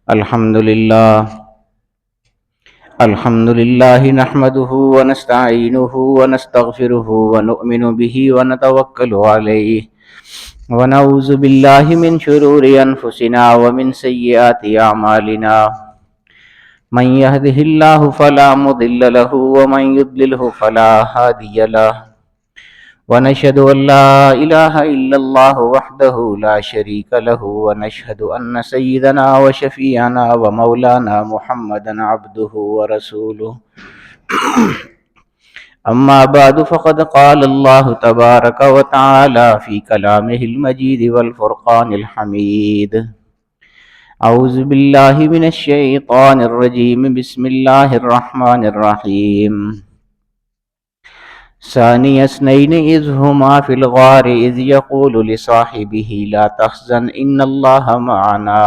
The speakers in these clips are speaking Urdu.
الحمد لله الحمد لله نحمده ونستعينه ونستغفره ونؤمن به ونتوكل عليه ونعوذ بالله من شرور أنفسنا ومن سيئات أعمالنا من يهده الله فلا مضل له ومن يضلله فلا هادي له ونشهد أن لا إله إلا الله وحده لا شريك له ونشهد أن سيدنا وشفيعنا ومولانا محمدا عبده ورسوله أما بعد فقد قال الله تبارك وتعالى في كلامه المجيد والفرقان الحميد أعوذ بالله من الشيطان الرجيم بسم الله الرحمن الرحيم ثاني اثنين إذ هما في الغار إذ يقول لصاحبه لا تحزن إن الله معنا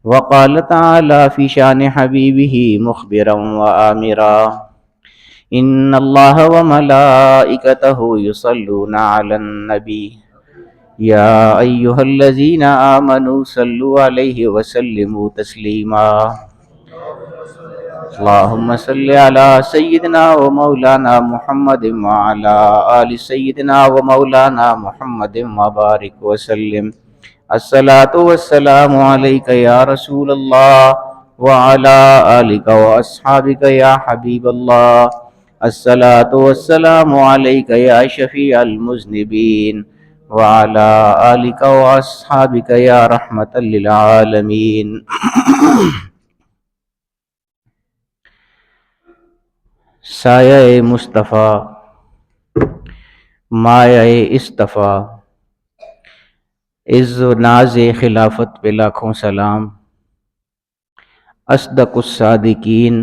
وقال تعالى في شان حبيبه مخبرا وآمرا إن الله وملائكته يصلون على النبي يا أيها الذين آمنوا صلوا عليه وسلموا تسليما اللهم صل على سيدنا ومولانا محمد وعلى آل سيدنا ومولانا محمد وبارك وسلم الصلاة والسلام عليك يا رسول الله وعلى آلك وأصحابك يا حبيب الله الصلاة والسلام عليك يا شفيع المذنبين وعلى آلك وأصحابك يا رحمة للعالمين سایہ مصطفیٰ مایہ اصطفیٰ عز و ناز خلافت پہ لاکھوں سلام اصدق الصادقین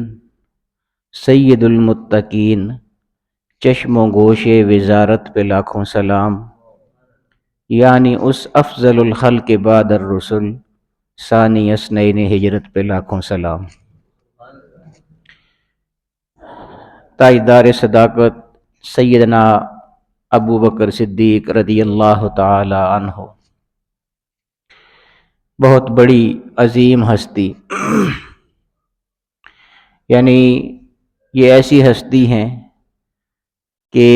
سید المتقین چشم و گوش وزارت پہ لاکھوں سلام یعنی اس افضل الخلق بعد الرسل ثانی اثنین ہجرت پہ لاکھوں سلام تاجدار صداقت سیدنا ابو بکر صدیق رضی اللہ تعالی عنہ، بہت بڑی عظیم ہستی، یعنی یہ ایسی ہستی ہیں کہ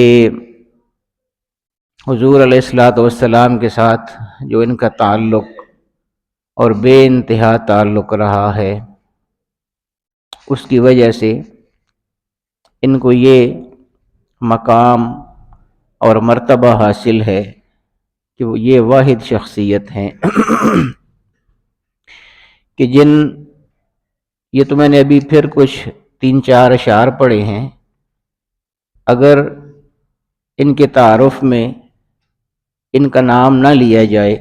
حضور علیہ الصلوۃ والسلام کے ساتھ جو ان کا تعلق اور بے انتہا تعلق رہا ہے، اس کی وجہ سے ان کو یہ مقام اور مرتبہ حاصل ہے کہ وہ یہ واحد شخصیت ہیں کہ یہ تو میں نے ابھی پھر کچھ 3-4 اشعار پڑھے ہیں، اگر ان کے تعارف میں ان کا نام نہ لیا جائے،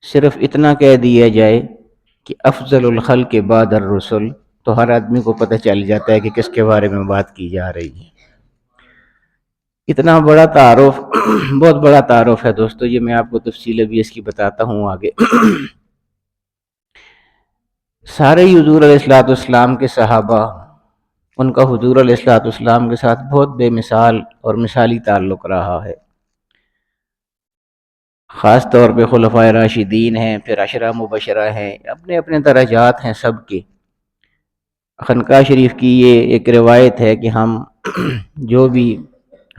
صرف اتنا کہہ دیا جائے کہ افضل الخلق بعد الرسل، تو ہر آدمی کو پتہ چل جاتا ہے کہ کس کے بارے میں بات کی جا رہی ہے۔ اتنا بڑا تعارف، بہت بڑا تعارف ہے دوستو، یہ میں آپ کو تفصیل ابھی اس کی بتاتا ہوں آگے۔ سارے حضور علیہ الصلوۃ والسلام کے صحابہ، ان کا حضور علیہ الصلوۃ والسلام کے ساتھ بہت بے مثال اور مثالی تعلق رہا ہے۔ خاص طور پہ خلفائے راشدین ہیں، پھر عشرہ مبشرہ ہیں، اپنے اپنے درجات ہیں سب کے۔ خانقاہ شریف کی یہ ایک روایت ہے کہ ہم جو بھی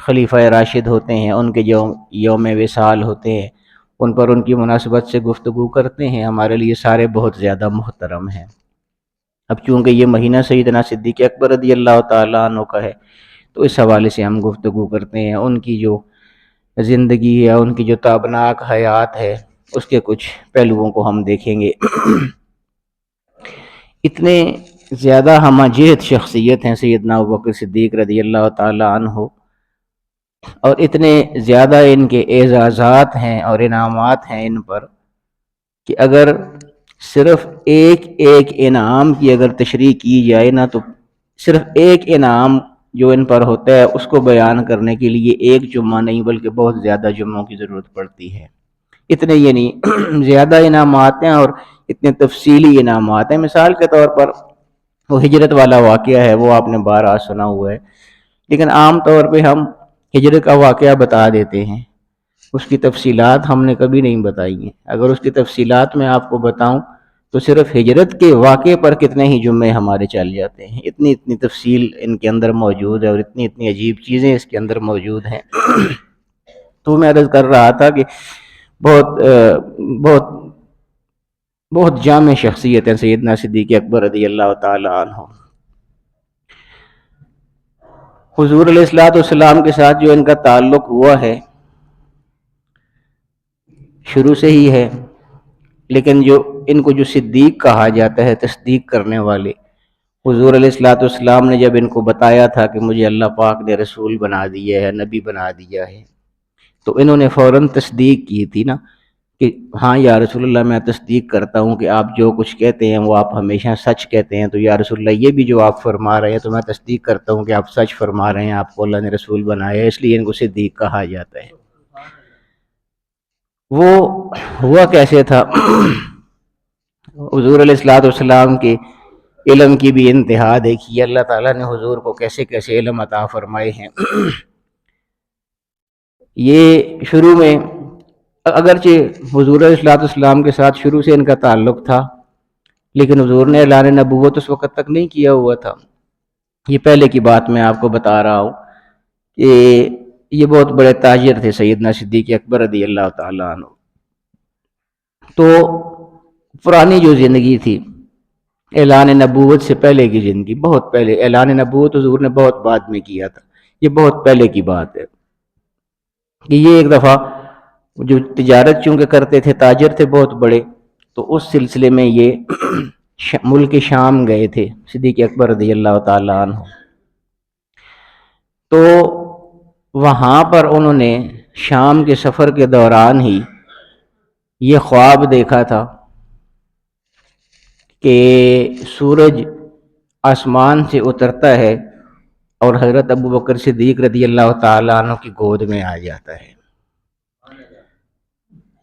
خلیفہ راشد ہوتے ہیں، ان کے جو یوم وصال ہوتے ہیں، ان پر ان کی مناسبت سے گفتگو کرتے ہیں، ہمارے لیے سارے بہت زیادہ محترم ہیں۔ اب چونکہ یہ مہینہ سیدنا صدیق اکبر رضی اللہ تعالیٰ عنہ کا ہے، تو اس حوالے سے ہم گفتگو کرتے ہیں۔ ان کی جو زندگی ہے، ان کی جو تابناک حیات ہے، اس کے کچھ پہلوؤں کو ہم دیکھیں گے۔ اتنے زیادہ ہمہ جہت شخصیت ہیں سیدنا ابوبکر صدیق رضی اللہ تعالی عنہ، اور اتنے زیادہ ان کے اعزازات ہیں اور انعامات ہیں ان پر کہ اگر صرف ایک انعام کی اگر تشریح کی جائے نا، تو صرف ایک انعام جو ان پر ہوتا ہے اس کو بیان کرنے کے لیے ایک جمعہ نہیں بلکہ بہت زیادہ جمعوں کی ضرورت پڑتی ہے۔ اتنے یعنی زیادہ انعامات ہیں اور اتنے تفصیلی انعامات ہیں۔ مثال کے طور پر وہ ہجرت والا واقعہ ہے، وہ آپ نے بارہا سنا ہوا ہے، لیکن عام طور پہ ہم ہجرت کا واقعہ بتا دیتے ہیں، اس کی تفصیلات ہم نے کبھی نہیں بتائی ہیں۔ اگر اس کی تفصیلات میں آپ کو بتاؤں تو صرف ہجرت کے واقعے پر کتنے ہی جمعے ہمارے چل جاتے ہیں. اتنی اتنی تفصیل ان کے اندر موجود ہے اور اتنی اتنی عجیب چیزیں اس کے اندر موجود ہیں. تو میں عرض کر رہا تھا کہ بہت بہت بہت جامع شخصیت ہے سیدنا صدیق اکبر رضی اللہ تعالی عنہ. حضور علیہ الصلوۃ والسلام کے ساتھ جو ان کا تعلق ہوا ہے شروع سے ہی ہے، لیکن جو ان کو جو صدیق کہا جاتا ہے، تصدیق کرنے والے، حضور علیہ الصلوۃ والسلام نے جب ان کو بتایا تھا کہ مجھے اللہ پاک نے رسول بنا دیا ہے، نبی بنا دیا ہے، تو انہوں نے فوراً تصدیق کی تھی نا کہ ہاں یا رسول اللہ میں تصدیق کرتا ہوں کہ آپ جو کچھ کہتے ہیں وہ آپ ہمیشہ سچ کہتے ہیں، تو یا رسول اللہ یہ بھی جو آپ فرما رہے ہیں تو میں تصدیق کرتا ہوں کہ آپ سچ فرما رہے ہیں، آپ کو اللہ نے رسول بنایا ہے، اس لیے ان کو صدیق کہا جاتا ہے. وہ ہوا کیسے تھا؟ حضور علیہ الصلوۃ والسلام کے علم کی بھی انتہا دیکھیے، اللہ تعالیٰ نے حضور کو کیسے کیسے علم عطا فرمائے ہیں. یہ شروع میں اگرچہ حضور علیہ الصلوۃ والسلام کے ساتھ شروع سے ان کا تعلق تھا، لیکن حضور نے اعلان نبوت اس وقت تک نہیں کیا ہوا تھا. یہ پہلے کی بات میں آپ کو بتا رہا ہوں کہ یہ بہت بڑے تاجر تھے سیدنا صدیق اکبر رضی اللہ تعالیٰ عنہ. تو پرانی جو زندگی تھی اعلان نبوت سے پہلے کی زندگی، بہت پہلے، اعلان نبوت حضور نے بہت بعد میں کیا تھا، یہ بہت پہلے کی بات ہے کہ یہ ایک دفعہ جو تجارت چونکہ کرتے تھے، تاجر تھے بہت بڑے، تو اس سلسلے میں یہ ملک شام گئے تھے صدیق اکبر رضی اللہ تعالیٰ عنہ. تو وہاں پر انہوں نے شام کے سفر کے دوران ہی یہ خواب دیکھا تھا کہ سورج آسمان سے اترتا ہے اور حضرت ابو بکر صدیق رضی اللہ تعالیٰ عنہ کی گود میں آ جاتا ہے.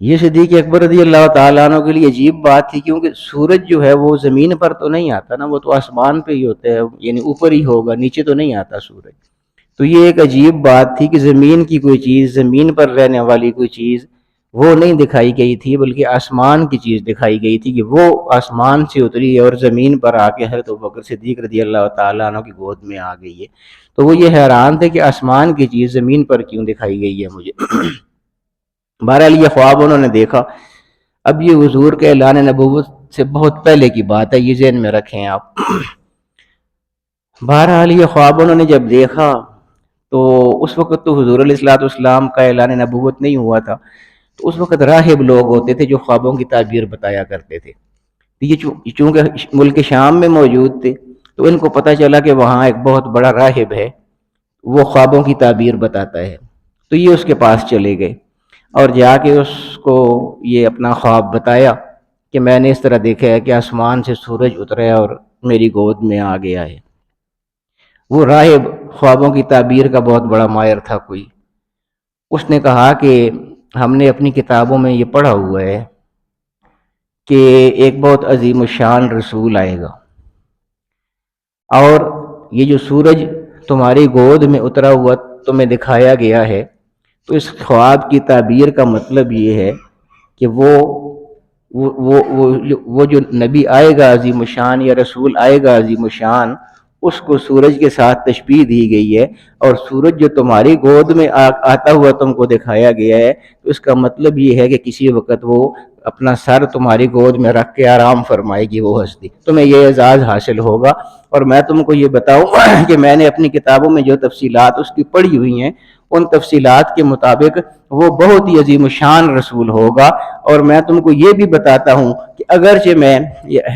یہ صدیق اکبر رضی اللہ تعالیٰ عنہ کے لیے عجیب بات تھی، کیونکہ سورج جو ہے وہ زمین پر تو نہیں آتا نا، وہ تو آسمان پہ ہی ہوتا ہے، یعنی اوپر ہی ہوگا، نیچے تو نہیں آتا سورج. تو یہ ایک عجیب بات تھی کہ زمین کی کوئی چیز، زمین پر رہنے والی کوئی چیز وہ نہیں دکھائی گئی تھی، بلکہ آسمان کی چیز دکھائی گئی تھی کہ وہ آسمان سے اتری اور زمین پر آ کے حضرت ابوبکر صدیق رضی اللہ تعالیٰ عنہ کی گود میں آ گئی ہے. تو وہ یہ حیران تھے کہ آسمان کی چیز زمین پر کیوں دکھائی گئی ہے مجھے. بہرحال یہ خواب انہوں نے دیکھا. اب یہ حضور کے اعلان نبوت سے بہت پہلے کی بات ہے، یہ ذہن میں رکھیں آپ. بہرحال یہ خواب انہوں نے جب دیکھا تو اس وقت تو حضور علیہ الصلوۃ والسلام کا اعلان نبوت نہیں ہوا تھا، تو اس وقت راہب لوگ ہوتے تھے جو خوابوں کی تعبیر بتایا کرتے تھے. یہ چونکہ ملک شام میں موجود تھے تو ان کو پتہ چلا کہ وہاں ایک بہت بڑا راہب ہے، وہ خوابوں کی تعبیر بتاتا ہے. تو یہ اس کے پاس چلے گئے اور جا کے اس کو یہ اپنا خواب بتایا کہ میں نے اس طرح دیکھا ہے کہ آسمان سے سورج اترا اور میری گود میں آ گیا ہے. وہ راہب خوابوں کی تعبیر کا بہت بڑا ماہر تھا کوئی. اس نے کہا کہ ہم نے اپنی کتابوں میں یہ پڑھا ہوا ہے کہ ایک بہت عظیم الشان رسول آئے گا، اور یہ جو سورج تمہاری گود میں اترا ہوا تمہیں دکھایا گیا ہے، تو اس خواب کی تعبیر کا مطلب یہ ہے کہ وہ جو نبی آئے گا عظیم الشان یا رسول آئے گا عظیم الشان، اس کو سورج کے ساتھ تشبیہ دی گئی ہے، اور سورج جو تمہاری گود میں آتا ہوا تم کو دکھایا گیا ہے، تو اس کا مطلب یہ ہے کہ کسی وقت وہ اپنا سر تمہاری گود میں رکھ کے آرام فرمائے گی وہ ہستی، تمہیں یہ اعزاز حاصل ہوگا. اور میں تم کو یہ بتاؤں کہ میں نے اپنی کتابوں میں جو تفصیلات اس کی پڑھی ہوئی ہیں، ان تفصیلات کے مطابق وہ بہت ہی عظیم الشان رسول ہوگا. اور میں تم کو یہ بھی بتاتا ہوں کہ اگرچہ میں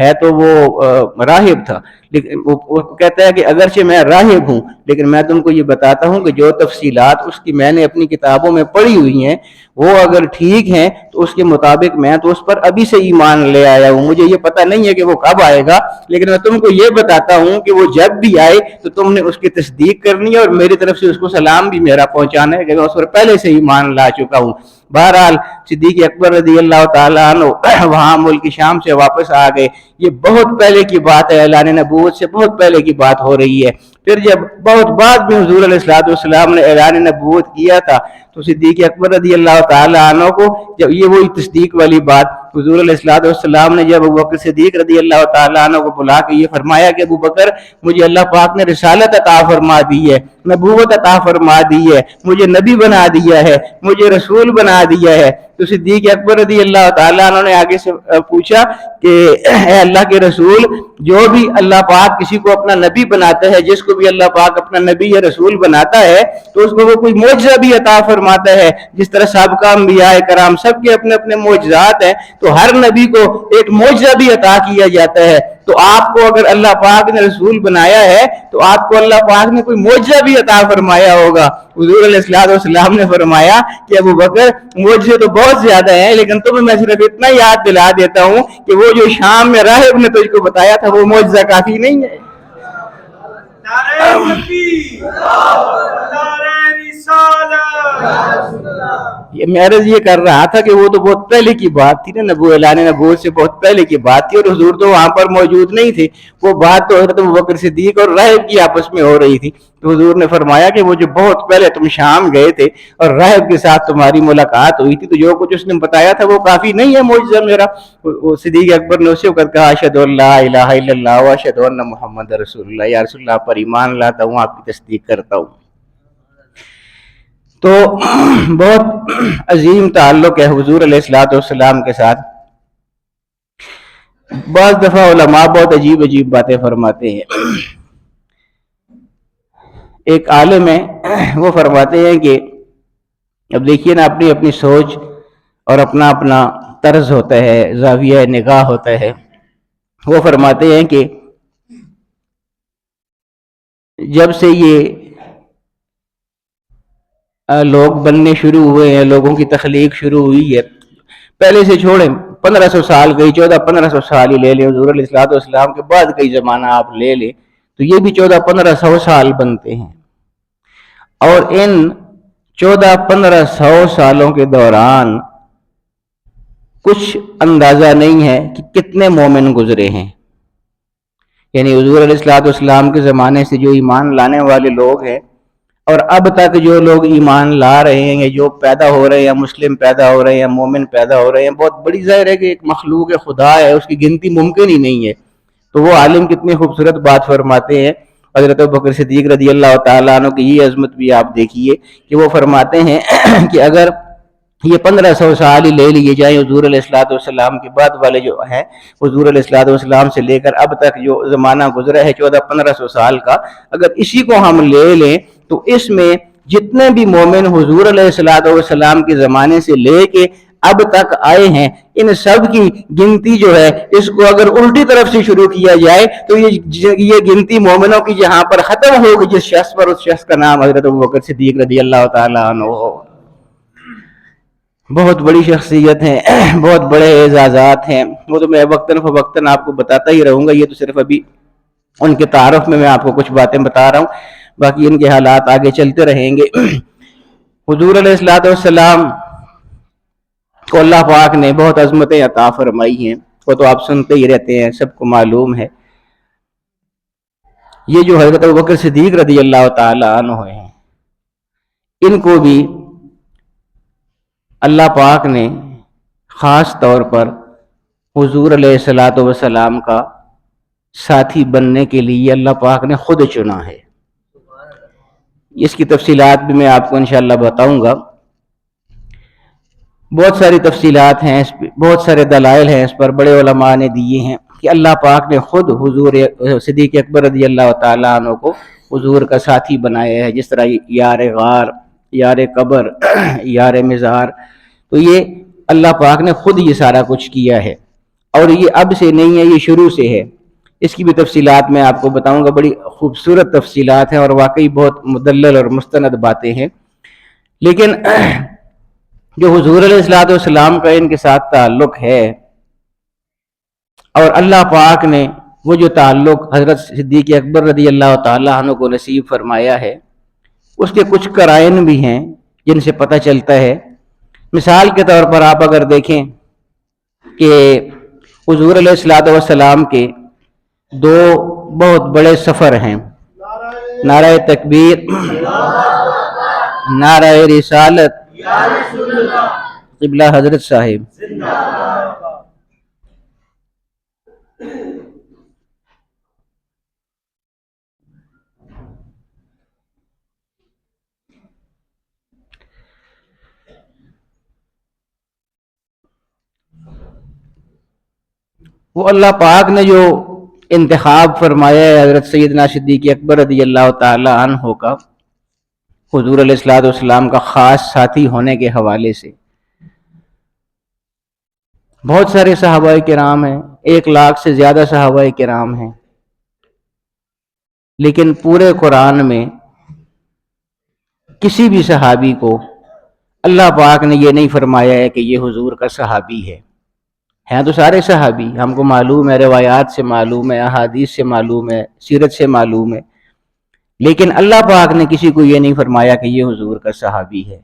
ہے تو وہ راہب تھا، لیکن وہ کہتا ہے کہ اگرچہ میں راہب ہوں، لیکن میں تم کو یہ بتاتا ہوں کہ جو تفصیلات اس کی میں نے اپنی کتابوں میں پڑھی ہوئی ہیں وہ اگر ٹھیک ہیں تو اس کے مطابق میں تو اس پر ابھی سے ایمان لے آیا ہوں. مجھے یہ پتہ نہیں ہے کہ وہ کب آئے گا، لیکن میں تم کو یہ بتاتا ہوں کہ وہ جب بھی آئے تو تم نے اس کی تصدیق کرنی ہے اور میری طرف سے اس کو سلام بھی میرا پہنچانا ہے کہ میں اس پر پہلے سے ایمان لا چکا ہوں. بہرحال صدیق اکبر رضی اللہ تعالیٰ عنہ وہاں ملک شام سے واپس آ گئے. یہ بہت پہلے کی بات ہے، اعلان نبوت سے بہت پہلے کی بات ہو رہی ہے. پھر جب بہت بعد میں حضور علیہ الصلوۃ والسلام نے اعلان نبوت کیا تھا تو صدیق اکبر رضی اللہ تعالیٰ عنہ کو جب یہ وہی تصدیق والی بات حضور علیہ الصلوۃ والسلام نے جب ابوبکر صدیق رضی اللہ تعالیٰ عنہ کو بلا کے یہ فرمایا کہ ابوبکر مجھے اللہ پاک نے رسالت عطا فرما دی ہے، نبوت عطا فرما دی ہے، مجھے نبی بنا دیا ہے، مجھے رسول بنا دیا ہے، تو صدیق اکبر رضی اللہ تعالیٰ عنہ نے آگے سے پوچھا کہ اے اللہ کے رسول، جو بھی اللہ پاک کسی کو اپنا نبی بناتا ہے، جس کو بھی اللہ پاک اپنا نبی یا رسول بناتا ہے تو اس کو وہ کوئی معجزہ بھی عطا فرماتا ہے، جس طرح سابقہ انبیاء کرام سب کے اپنے اپنے معجزات ہیں، تو ہر نبی کو ایک معجزہ بھی عطا کیا جاتا ہے، تو آپ کو اگر اللہ پاک نے رسول بنایا ہے تو آپ کو اللہ پاک نے کوئی معجزہ بھی عطا فرمایا ہوگا۔ حضور علیہ السلام نے فرمایا کہ ابوبکر معجزے تو بہت زیادہ ہیں، لیکن تمہیں میں صرف اتنا یاد دلا دیتا ہوں کہ وہ جو شام میں راہب نے تجھ کو بتایا تھا وہ معجزہ کافی نہیں ہے۔ یہ معرج یہ کر رہا تھا کہ وہ تو بہت پہلے کی بات تھی نا، اعلان نبوت سے بہت پہلے کی بات تھی، اور حضور تو وہاں پر موجود نہیں تھے، وہ بات تو حضرت ابوبکر صدیق اور راہب کی آپس میں ہو رہی تھی، تو حضور نے فرمایا کہ وہ جو بہت پہلے تم شام گئے تھے اور راہب کے ساتھ تمہاری ملاقات ہوئی تھی، تو جو کچھ اس نے بتایا تھا وہ کافی نہیں ہے معجزہ میرا۔ صدیق اکبر نے اسی وقت کہا اشہد ان لا الہ الا اللہ واشہد ان محمد رسول اللہ، یا رسول اللہ پر ایمان لاتا ہوں، آپ کی تصدیق کرتا ہوں۔ تو بہت عظیم تعلق ہے حضور علیہ الصلوۃ والسلام کے ساتھ۔ بعض دفعہ علماء بہت عجیب عجیب باتیں فرماتے ہیں۔ ایک عالم ہے، وہ فرماتے ہیں کہ اب دیکھیے نا، اپنی اپنی سوچ اور اپنا اپنا طرز ہوتا ہے، زاویہ نگاہ ہوتا ہے۔ وہ فرماتے ہیں کہ جب سے یہ لوگ بننے شروع ہوئے ہیں، لوگوں کی تخلیق شروع ہوئی ہے، پہلے سے چھوڑیں 1500 سال گئی، 1400-1500 سال ہی لے لیں، حضور علیہ الصلوۃ والسلام کے بعد کئی زمانہ آپ لے لیں تو یہ بھی 1400-1500 سال بنتے ہیں، اور ان 1400-1500 سالوں کے دوران کچھ اندازہ نہیں ہے کہ کتنے مومن گزرے ہیں۔ یعنی حضور علیہ الصلوۃ والسلام کے زمانے سے جو ایمان لانے والے لوگ ہیں اور اب تک جو لوگ ایمان لا رہے ہیں، جو پیدا ہو رہے ہیں، مسلم پیدا ہو رہے ہیں، مومن پیدا ہو رہے ہیں، بہت بڑی ظاہر ہے کہ ایک مخلوق خدا ہے، اس کی گنتی ممکن ہی نہیں ہے۔ تو وہ عالم کتنی خوبصورت بات فرماتے ہیں، حضرت ابوبکر صدیق رضی اللہ تعالیٰ عنہ کی یہ عظمت بھی آپ دیکھیے کہ وہ فرماتے ہیں کہ اگر یہ 1500 سال ہی لے لیے جائیں حضور علیہ الصلوۃ والسلام کے بعد والے جو ہیں، حضور علیہ الصلوۃ والسلام سے لے کر اب تک جو زمانہ گزرا ہے 1400-1500 سال کا، اگر اسی کو ہم لے لیں تو اس میں جتنے بھی مومن حضور علیہ الصلوۃ والسلام کے زمانے سے لے کے اب تک آئے ہیں، ان سب کی گنتی جو ہے، اس کو اگر الٹی طرف سے شروع کیا جائے تو یہ گنتی مومنوں کی جہاں پر ختم ہوگی جس شخص پر، اس شخص کا نام حضرت ابوبکر صدیق رضی اللہ تعالیٰ عنہ ہو۔ بہت بڑی شخصیت ہیں، بہت بڑے اعزازات ہیں، وہ تو میں وقتاً فوقتاً آپ کو بتاتا ہی رہوں گا، یہ تو صرف ابھی ان کے تعارف میں آپ کو کچھ باتیں بتا رہا ہوں، باقی ان کے حالات آگے چلتے رہیں گے۔ حضور علیہ الصلوۃ والسلام کو اللہ پاک نے بہت عظمتیں عطا فرمائی ہیں، وہ تو آپ سنتے ہی رہتے ہیں، سب کو معلوم ہے۔ یہ جو حضرت ابوبکر صدیق رضی اللہ تعالیٰ عنہ ہیں، ان کو بھی اللہ پاک نے خاص طور پر حضور علیہ الصلوۃ والسلام کا ساتھی بننے کے لیے اللہ پاک نے خود چنا ہے۔ اس کی تفصیلات بھی میں آپ کو انشاءاللہ بتاؤں گا، بہت ساری تفصیلات ہیں، بہت سارے دلائل ہیں اس پر، بڑے علماء نے دیے ہیں کہ اللہ پاک نے خود حضور صدیق اکبر رضی اللہ تعالیٰ عنہ کو حضور کا ساتھی بنایا ہے، جس طرح یار غار، یار قبر، یار مزار، تو یہ اللہ پاک نے خود یہ سارا کچھ کیا ہے، اور یہ اب سے نہیں ہے، یہ شروع سے ہے۔ اس کی بھی تفصیلات میں آپ کو بتاؤں گا، بڑی خوبصورت تفصیلات ہیں اور واقعی بہت مدلل اور مستند باتیں ہیں، لیکن جو حضور علیہ الصلوۃ والسلام کا ان کے ساتھ تعلق ہے، اور اللہ پاک نے وہ جو تعلق حضرت صدیق اکبر رضی اللہ تعالیٰ عنہ کو نصیب فرمایا ہے، اس کے کچھ قرائن بھی ہیں جن سے پتہ چلتا ہے۔ مثال کے طور پر آپ اگر دیکھیں کہ حضور علیہ الصلوۃ والسلام کے دو بہت بڑے سفر ہیں، نعرہ تکبیر، نعرہ رسالت، قبلہ حضرت صاحب، وہ اللہ پاک نے جو انتخاب فرمایا ہے حضرت سیدنا صدیق اکبر رضی اللہ تعالی عنہ کا حضور علیہ الصلوۃ والسلام کا خاص ساتھی ہونے کے حوالے سے، بہت سارے صحابہ کرام ہیں، 1,00,000 سے زیادہ صحابہ کرام ہیں، لیکن پورے قرآن میں کسی بھی صحابی کو اللہ پاک نے یہ نہیں فرمایا ہے کہ یہ حضور کا صحابی ہے۔ ہیں تو سارے صحابی، ہم کو معلوم ہے، روایات سے معلوم ہے، احادیث سے معلوم ہے، سیرت سے معلوم ہے، لیکن اللہ پاک نے کسی کو یہ نہیں فرمایا کہ یہ حضور کا صحابی ہے۔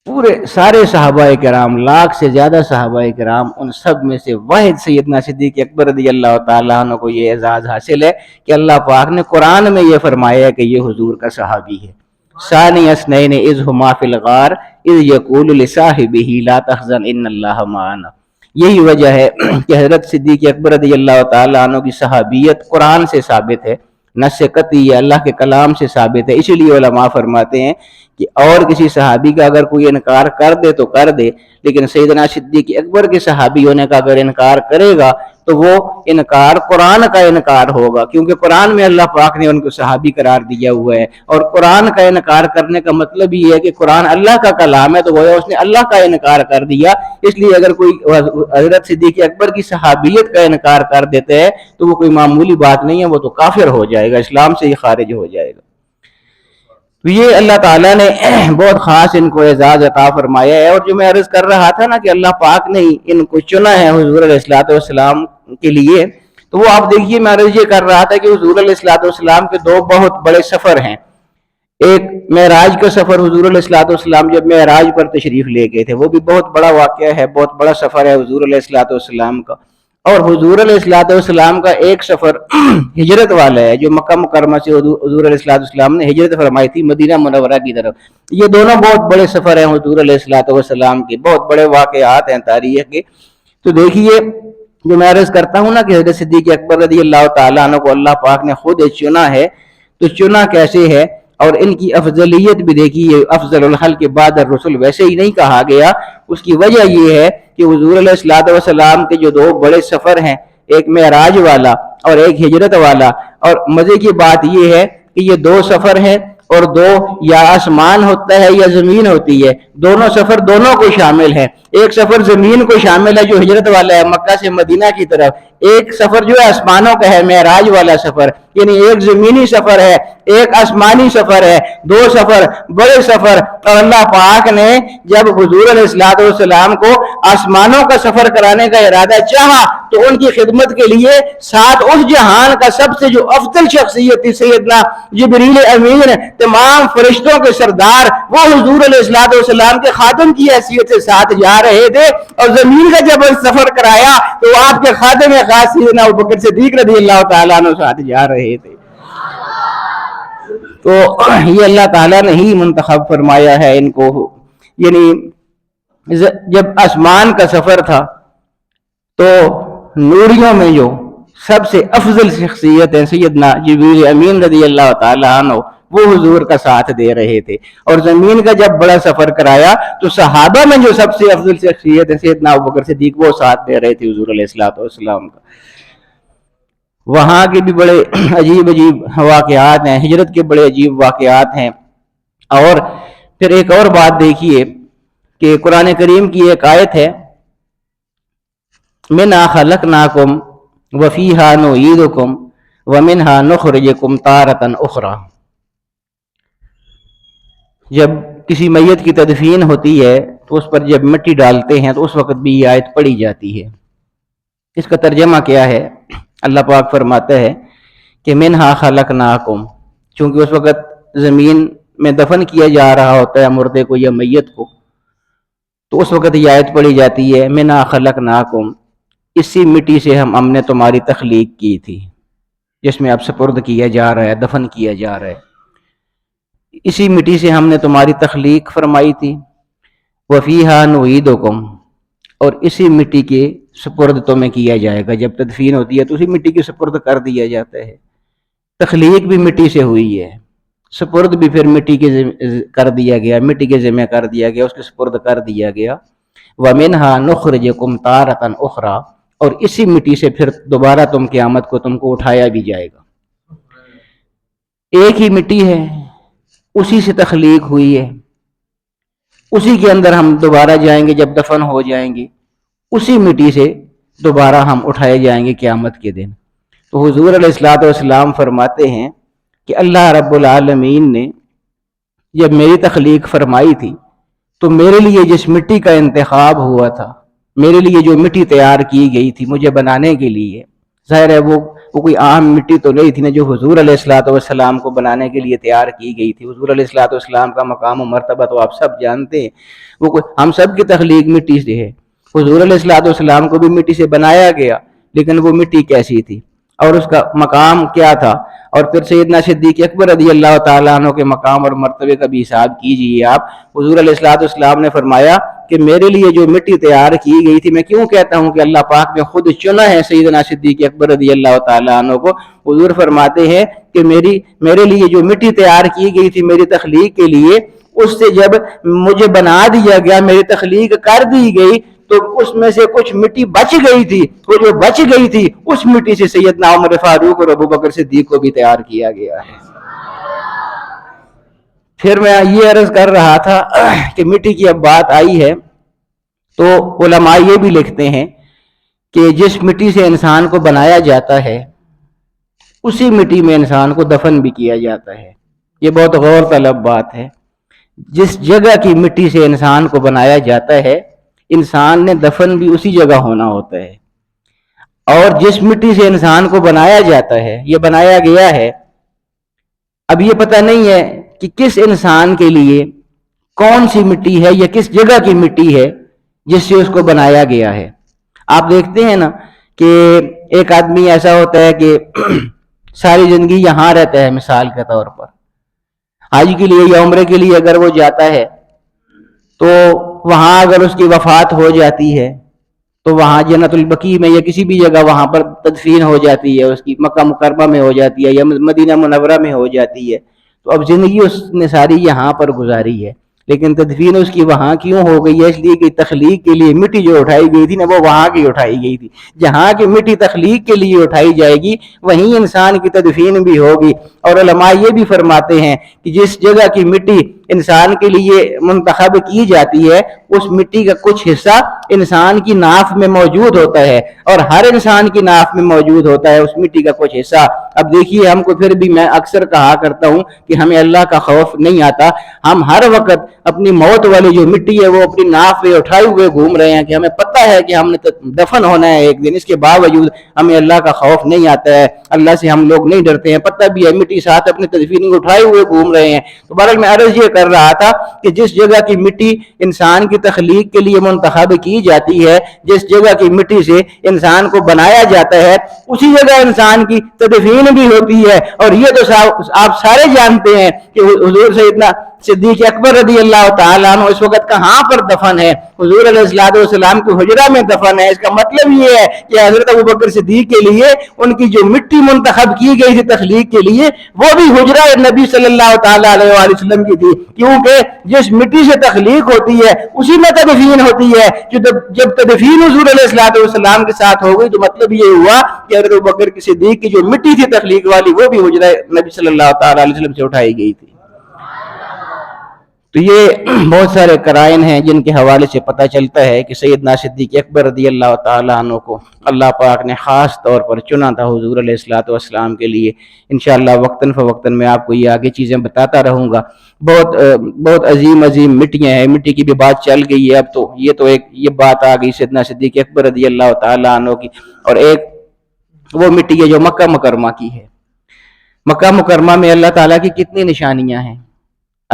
پورے سارے صحابہ کرام، 1,00,000 سے زیادہ صحابہ کرام، ان سب میں سے واحد سیدنا صدیق اکبر رضی اللہ تعالیٰ عنہ کو یہ اعزاز حاصل ہے کہ اللہ پاک نے قرآن میں یہ فرمایا ہے کہ یہ حضور کا صحابی ہے۔ ثانی اثنین اذ ہما فی الغار اذ یقول لصاحبہ لا تحزن ان اللہ معنا۔ یہی وجہ ہے کہ حضرت صدیق اکبر رضی اللہ تعالیٰ عنہ کی صحابیت قرآن سے ثابت ہے، نص قطعی ہے، اللہ کے کلام سے ثابت ہے۔ اسی لیے علماء فرماتے ہیں کہ اور کسی صحابی کا اگر کوئی انکار کر دے تو کر دے، لیکن سیدنا صدیق اکبر کے صحابی ہونے کا اگر انکار کرے گا تو وہ انکار قرآن کا انکار ہوگا، کیونکہ قرآن میں اللہ پاک نے ان کو صحابی قرار دیا ہوا ہے، اور قرآن کا انکار کرنے کا مطلب یہ ہے کہ قرآن اللہ کا کلام ہے، تو وہ اس نے اللہ کا انکار کر دیا۔ اس لیے اگر کوئی حضرت صدیق اکبر کی صحابیت کا انکار کر دیتے ہے تو وہ کوئی معمولی بات نہیں ہے، وہ تو کافر ہو جائے گا، اسلام سے ہی خارج ہو جائے گا۔ تو یہ اللہ تعالیٰ نے بہت خاص ان کو اعزاز عطا فرمایا ہے، اور جو میں عرض کر رہا تھا نا کہ اللہ پاک نے ان کو چنا ہے حضور علیہ الصلوۃ والسلام کے لیے، تو وہ آپ دیکھیے، میں عرض یہ کر رہا تھا کہ حضور علیہ الصلوۃ والسلام کے 2 بہت بڑے سفر ہیں۔ ایک معراج کا سفر، حضور علیہ الصلوۃ والسلام جب معراج پر تشریف لے گئے تھے، وہ بھی بہت بڑا واقعہ ہے، بہت بڑا سفر ہے حضور علیہ الصلوۃ والسلام کا۔ اور حضور علیہ الصلوۃ والسلام کا ایک سفر ہجرت والا ہے، جو مکہ مکرمہ سے حضور علیہ الصلوۃ والسلام نے ہجرت فرمائی تھی مدینہ منورہ کی طرف۔ یہ دونوں بہت بڑے سفر ہیں حضور علیہ الصلوۃ والسلام کے، بہت بڑے واقعات ہیں تاریخ کے۔ تو دیکھیے، جو میں عرض کرتا ہوں نا کہ حضرت صدیق اکبر رضی اللہ تعالیٰ عنہ کو اللہ پاک نے خود چنا ہے، تو چنا کیسے ہے، اور ان کی افضلیت بھی دیکھیے، افضل الخلق بعد الرسل ویسے ہی نہیں کہا گیا۔ اس کی وجہ یہ ہے کہ حضور علیہ الصلوۃ والسلام کے جو 2 بڑے سفر ہیں، ایک معراج والا اور ایک ہجرت والا، اور مزے کی بات یہ ہے کہ یہ 2 سفر ہیں، اور 2 یا آسمان ہوتا ہے یا زمین ہوتی ہے، دونوں سفر دونوں کو شامل ہے۔ ایک سفر زمین کو شامل ہے جو ہجرت والا ہے مکہ سے مدینہ کی طرف، ایک سفر جو ہے آسمانوں کا ہے، معراج والا سفر، یعنی ایک زمینی سفر ہے، ایک آسمانی سفر ہے، 2 سفر بڑے سفر۔ اور اللہ پاک نے جب حضور علیہ الصلوۃ والسلام کو آسمانوں کا سفر کرانے کا ارادہ چاہا تو ان کی خدمت کے لیے ساتھ اس جہان کا سب سے جو افضل شخصیت تھی سیدنا جبریل امین، تمام فرشتوں کے سردار، وہ حضور علیہ الصلوۃ والسلام کے خادم کی حیثیت سے ساتھ جا رہے تھے۔ اور زمین کا جب سفر کرایا تو آپ کے خادم خاص سیدنا ابوبکر صدیق رضی اللہ تعالیٰ عنہ ساتھ جا رہے تھے۔ تو یہ اللہ تعالیٰ نے ہی منتخب فرمایا ہے ان کو۔ یعنی جب آسمان کا سفر تھا تو نوریوں میں جو سب سے افضل شخصیت ہے سیدنا جبریل امین رضی اللہ تعالیٰ عنہ، وہ حضور کا ساتھ دے رہے تھے۔ اور زمین کا جب بڑا سفر کرایا تو صحابہ میں جو سب سے افضل شخصیت ہے سیدنا ابوبکر صدیق، وہ ساتھ دے رہے تھے حضور علیہ الصلوۃ والسلام کا۔ وہاں کے بھی بڑے عجیب واقعات ہیں، ہجرت کے بڑے عجیب واقعات ہیں۔ اور پھر ایک اور بات دیکھیے کہ قرآن کریم کی ایک آیت ہے، مِنْہَا خَلَقْنَاكُمْ وَفِيهَا نُعِيدُكُمْ وَمِنْهَا نُخْرِجُكُمْ تَارَةً أُخْرَى۔ جب کسی میت کی تدفین ہوتی ہے تو اس پر جب مٹی ڈالتے ہیں تو اس وقت بھی یہ آیت پڑھی جاتی ہے۔ اس کا ترجمہ کیا ہے؟ اللہ پاک فرماتا ہے کہ منہا خلقناکم، چونکہ اس وقت زمین میں دفن کیا جا رہا ہوتا ہے مردے کو یا میت کو، تو اس وقت یہ آیت پڑھی جاتی ہے منہا خلقناکم، اسی مٹی سے ہم نے تمہاری تخلیق کی تھی، جس میں اب سپرد کیا جا رہا ہے، دفن کیا جا رہا ہے، اسی مٹی سے ہم نے تمہاری تخلیق فرمائی تھی۔ وفیہا نعیدکم، اور اسی مٹی کے سپرد تمہیں کیا جائے گا. جب تدفین ہوتی ہے تو اسی مٹی کی سپرد کر دیا جاتا ہے. تخلیق بھی مٹی سے ہوئی ہے, سپرد بھی پھر مٹی کے کر دیا گیا, مٹی کے ذمہ کر دیا گیا, اس کے سپرد کر دیا گیا. وَمِنْهَا نُخْرِجُكُمْ تَارَةً أُخْرَىٰ, اور اسی مٹی سے پھر دوبارہ قیامت کو تم کو اٹھایا بھی جائے گا. ایک ہی مٹی ہے, اسی سے تخلیق ہوئی ہے, اسی کے اندر ہم دوبارہ جائیں گے جب دفن ہو جائیں گے, اسی مٹی سے دوبارہ ہم اٹھائے جائیں گے قیامت کے دن. تو حضور علیہ الصلوۃ والسلام فرماتے ہیں کہ اللہ رب العالمین نے جب میری تخلیق فرمائی تھی تو میرے لیے جس مٹی کا انتخاب ہوا تھا, میرے لیے جو مٹی تیار کی گئی تھی مجھے بنانے کے لیے, ظاہر ہے وہ کوئی عام مٹی تو نہیں تھی نا جو حضور علیہ الصلوۃ والسلام کو بنانے کے لیے تیار کی گئی تھی. حضور علیہ الصلوۃ والسلام کا مقام و مرتبہ تو آپ سب جانتے ہیں, وہ ہم سب کی تخلیق مٹی سے ہے. حضور علیہ الصلوۃ والسلام کو بھی مٹی سے بنایا گیا, لیکن وہ مٹی کیسی تھی اور اس کا مقام کیا تھا, اور پھر سیدنا صدیق اکبر رضی اللہ تعالیٰ عنہ کے مقام اور مرتبے کا بھی حساب کیجئے آپ. حضور علیہ الصلوۃ والسلام نے فرمایا کہ میرے لیے جو مٹی تیار کی گئی تھی, میں کیوں کہتا ہوں کہ اللہ پاک نے خود چنا ہے سیدنا صدیق اکبر رضی اللہ تعالیٰ عنہ کو. حضور فرماتے ہیں کہ میرے لیے جو مٹی تیار کی گئی تھی میری تخلیق کے لیے, اس سے جب مجھے بنا دیا گیا, میری تخلیق کر دی گئی, تو اس میں سے کچھ مٹی بچ گئی تھی. وہ جو بچ گئی تھی اس مٹی سے سیدنا عمر فاروق اور ابوبکر صدیق کو بھی تیار کیا گیا ہے. پھر میں یہ عرض کر رہا تھا کہ مٹی کی اب بات آئی ہے تو علماء یہ بھی لکھتے ہیں کہ جس مٹی سے انسان کو بنایا جاتا ہے اسی مٹی میں انسان کو دفن بھی کیا جاتا ہے. یہ بہت غور طلب بات ہے. جس جگہ کی مٹی سے انسان کو بنایا جاتا ہے انسان نے دفن بھی اسی جگہ ہونا ہوتا ہے, اور جس مٹی سے انسان کو بنایا جاتا ہے, یہ بنایا گیا ہے, اب یہ پتہ نہیں ہے کہ کس انسان کے لیے کون سی مٹی ہے یا کس جگہ کی مٹی ہے جس سے اس کو بنایا گیا ہے. آپ دیکھتے ہیں نا کہ ایک آدمی ایسا ہوتا ہے کہ ساری زندگی یہاں رہتا ہے, مثال کے طور پر حج کے لیے یا عمرے کے لیے اگر وہ جاتا ہے تو وہاں اگر اس کی وفات ہو جاتی ہے تو وہاں جنت البقیع میں یا کسی بھی جگہ وہاں پر تدفین ہو جاتی ہے, اس کی مکہ مکرمہ میں ہو جاتی ہے یا مدینہ منورہ میں ہو جاتی ہے. تو اب زندگی اس نے ساری یہاں پر گزاری ہے, لیکن تدفین اس کی وہاں کیوں ہو گئی ہے؟ اس لیے کہ تخلیق کے لیے مٹی جو اٹھائی گئی تھی نا وہ وہاں کی اٹھائی گئی تھی. جہاں کی مٹی تخلیق کے لیے اٹھائی جائے گی وہیں انسان کی تدفین بھی ہوگی. اور علماء یہ بھی فرماتے ہیں کہ جس جگہ کی مٹی انسان کے لیے منتخب کی جاتی ہے اس مٹی کا کچھ حصہ انسان کی ناف میں موجود ہوتا ہے, اور ہر انسان کی ناف میں موجود ہوتا ہے اس مٹی کا کچھ حصہ. اب دیکھیے ہم کو پھر بھی میں اکثر کہا کرتا ہوں کہ ہمیں اللہ کا خوف نہیں آتا. ہم ہر وقت اپنی موت والی جو مٹی ہے وہ اپنی ناف پہ اٹھائے ہوئے گھوم رہے ہیں کہ ہمیں پتہ ہے کہ ہم نے دفن ہونا ہے ایک دن, اس کے باوجود ہمیں اللہ کا خوف نہیں آتا ہے, اللہ سے ہم لوگ نہیں ڈرتے ہیں. پتہ بھی ہے مٹی ساتھ اپنے تدفین کو اٹھائے ہوئے گھوم رہے ہیں. تو بہرحال میں عرض یہ کر رہا تھا کہ جس جگہ کی مٹی انسان کی تخلیق کے لیے منتخب کی جاتی ہے, جس جگہ کی مٹی سے انسان کو بنایا جاتا ہے اسی جگہ انسان کی تدفین بھی ہوتی ہے. اور یہ تو آپ سارے جانتے ہیں کہ حضور سیدنا صدیق اکبر رضی اللہ تعالیٰ عنہ اس وقت کہاں پر دفن ہے؟ حضور علیہ الصلوۃ والسلام کے حجرہ میں دفن ہے. اس کا مطلب یہ ہے کہ حضرت ابوبکر صدیق کے لیے ان کی جو مٹی منتخب کی گئی تھی تخلیق کے لیے وہ بھی حجرہ نبی صلی اللہ تعالیٰ علیہ وآلہ وسلم کی تھی, کیونکہ جس مٹی سے تخلیق ہوتی ہے اسی میں تدفین ہوتی ہے. جب تدفین حضور علیہ الصلوۃ والسلام کے ساتھ ہو گئی تو مطلب یہ ہوا کہ حضرت ابوبکر صدیق کی جو مٹی تھی تخلیق والی وہ بھی حجرہ نبی صلی اللہ تعالیٰ علیہ وسلم سے اٹھائی گئی تھی. تو یہ بہت سارے قرائن ہیں جن کے حوالے سے پتہ چلتا ہے کہ سیدنا صدیق اکبر رضی اللہ تعالیٰ عنہ کو اللہ پاک نے خاص طور پر چنا تھا حضور علیہ الصلوۃ والسلام کے لیے. انشاءاللہ وقتاً فوقتاً میں آپ کو یہ آگے چیزیں بتاتا رہوں گا. بہت عظیم مٹیاں ہیں, مٹی کی بھی بات چل گئی ہے. اب تو یہ بات آ گئی سیدنا صدیق اکبر رضی اللہ تعالیٰ عنہ کی, اور ایک وہ مٹی ہے جو مکہ مکرمہ کی ہے. مکہ مکرمہ میں اللہ تعالیٰ کی کتنی نشانیاں ہیں.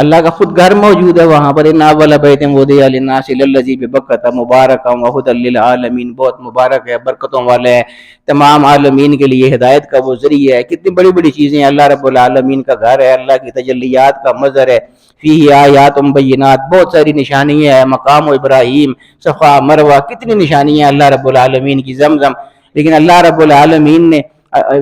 اللہ کا خود گھر موجود ہے وہاں پر، اِنَّ أَوَّلَ بَيْتٍ وُضِعَ لِلنَّاسِ لَلَّذِي بِبَكَّةَ مُبَارَكًا وَهُدًى لِّلْعَالَمِينَ، بہت مبارک ہے، برکتوں والا ہے، تمام عالمین کے لیے ہدایت کا وہ ذریعہ ہے۔ کتنی بڑی بڑی چیزیں ہیں، اللہ رب العالمین کا گھر ہے، اللہ کی تجلیات کا مظہر ہے، فیہ آیات بینات، بہت ساری نشانیاں ہیں، مقام ابراہیم، صفا مروہ، کتنی نشانیاں اللہ رب العالمین کی، زمزم۔ لیکن اللہ رب العالمین نے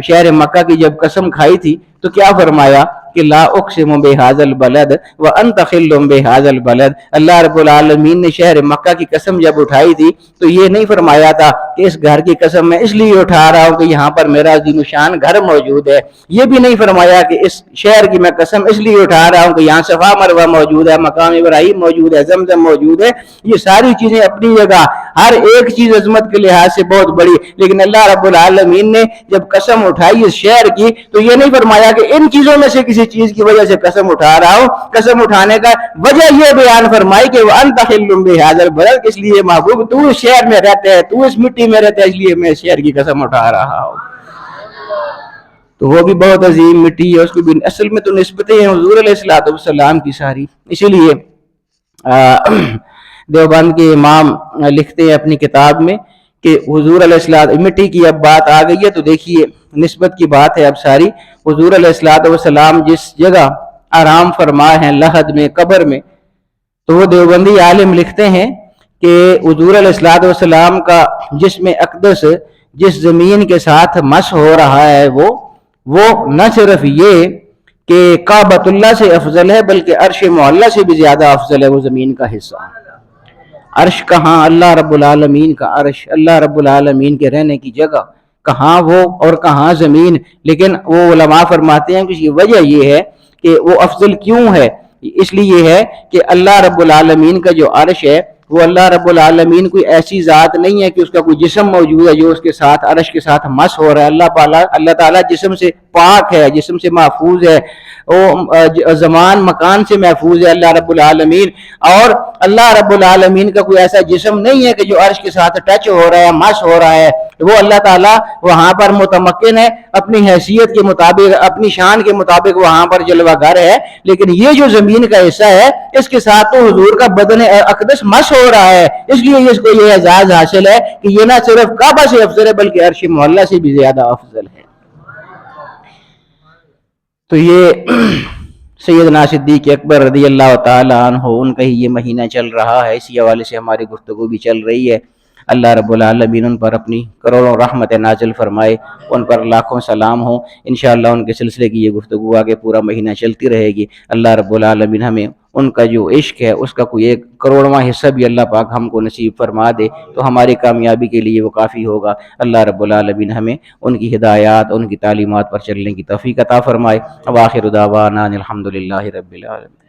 شہر مکہ کی جب قسم کھائی تھی تو کیا فرمایا کہ لا اقسم بہذا البلد وانت حل بہذا البلد۔ اللہ رب العالمین نے شہر مکہ کی قسم جب اٹھائی تھی تو یہ نہیں فرمایا تھا کہ اس گھر کی قسم میں اس لیے اٹھا رہا ہوں کہ یہاں پر میرا عظیم الشان گھر موجود ہے، یہ بھی نہیں فرمایا کہ اس شہر کی میں قسم اس لیے اٹھا رہا ہوں کہ یہاں صفا مروہ موجود ہے، مقام ابراہیم موجود ہے، زمزم موجود ہے۔ یہ ساری چیزیں اپنی جگہ، ہر ایک چیز عظمت کے لحاظ سے بہت بڑی، لیکن اللہ رب العالمین نے جب قسم اٹھائی اس شہر کی تو یہ نہیں فرمایا کہ ان چیزوں میں سے کسی چیز کی وجہ سے قسم اٹھا رہا ہوں۔ قسم اٹھانے کا وجہ یہ بیان فرمائی کہ وَأَنْتَ حِلٌّ بِهَذَا الْبَلَدِ، اس لیے محبوب تو اس شہر میں رہتا ہے، تو اس مٹی میں رہتا ہے، اس لیے میں اس شہر کی قسم اٹھا رہا ہوں۔ تو وہ بھی بہت عظیم مٹی ہے، اس کو بھی اصل میں تو نسبتیں ہیں حضور علیہ السلام کی ساری۔ اسی لیے دیوبند کے امام لکھتے ہیں اپنی کتاب میں کہ حضور علیہ السلام، مٹی کی اب بات آ گئی ہے تو دیکھیے نسبت کی بات ہے اب ساری۔ حضور علیہ السلام جس جگہ آرام فرما ہیں، لحد میں، قبر میں، تو وہ دیوبندی عالم لکھتے ہیں کہ حضور علیہ السلام کا جسم اقدس جس زمین کے ساتھ مس ہو رہا ہے وہ نہ صرف یہ کہ کعبۃ اللہ سے افضل ہے بلکہ عرش معلی سے بھی زیادہ افضل ہے وہ زمین کا حصہ۔ عرش کہاں؟ اللہ رب العالمین کا عرش، اللہ رب العالمین کے رہنے کی جگہ کہاں وہ اور کہاں زمین۔ لیکن وہ علماء فرماتے ہیں کہ اس کی وجہ یہ ہے کہ وہ افضل کیوں ہے، اس لیے ہے کہ اللہ رب العالمین کا جو عرش ہے وہ اللہ رب العالمین کوئی ایسی ذات نہیں ہے کہ اس کا کوئی جسم موجود ہے جو اس کے ساتھ عرش کے ساتھ مس ہو رہا ہے۔ اللہ تعالیٰ جسم سے پاک ہے، جسم سے محفوظ ہے، وہ زمان مکان سے محفوظ ہے اللہ رب العالمین، اور اللہ رب العالمین کا کوئی ایسا جسم نہیں ہے کہ جو عرش کے ساتھ ٹچ ہو رہا ہے، مس ہو رہا ہے۔ وہ اللہ تعالیٰ وہاں پر متمکن ہے، اپنی حیثیت کے مطابق، اپنی شان کے مطابق وہاں پر جلوہ گر ہے۔ لیکن یہ جو زمین کا حصہ ہے اس کے ساتھ تو حضور کا بدن اقدس مس ہو رہا ہے، اس لیے اس کو یہ اعزاز حاصل ہے کہ یہ نہ صرف کعبہ سے افضل ہے بلکہ عرش معلی سے بھی زیادہ افضل ہے۔ تو یہ سیدنا صدیق اکبر رضی اللہ تعالیٰ عنہ، ان کا ہی یہ مہینہ چل رہا ہے، اسی حوالے سے ہماری گفتگو بھی چل رہی ہے۔ اللہ رب العالمین ان پر اپنی کروڑوں رحمت نازل فرمائے، ان پر لاکھوں سلام ہوں۔ انشاءاللہ ان کے سلسلے کی یہ گفتگو آگے پورا مہینہ چلتی رہے گی۔ اللہ رب العالمین ہمیں ان کا جو عشق ہے اس کا کوئی ایک کروڑواں حصہ بھی اللہ پاک ہم کو نصیب فرما دے تو ہماری کامیابی کے لیے وہ کافی ہوگا۔ اللہ رب العالمین ہمیں ان کی ہدایات، ان کی تعلیمات پر چلنے کی توفیق عطا فرمائے۔ وآخر دعوانا الحمدللہ رب العالمین۔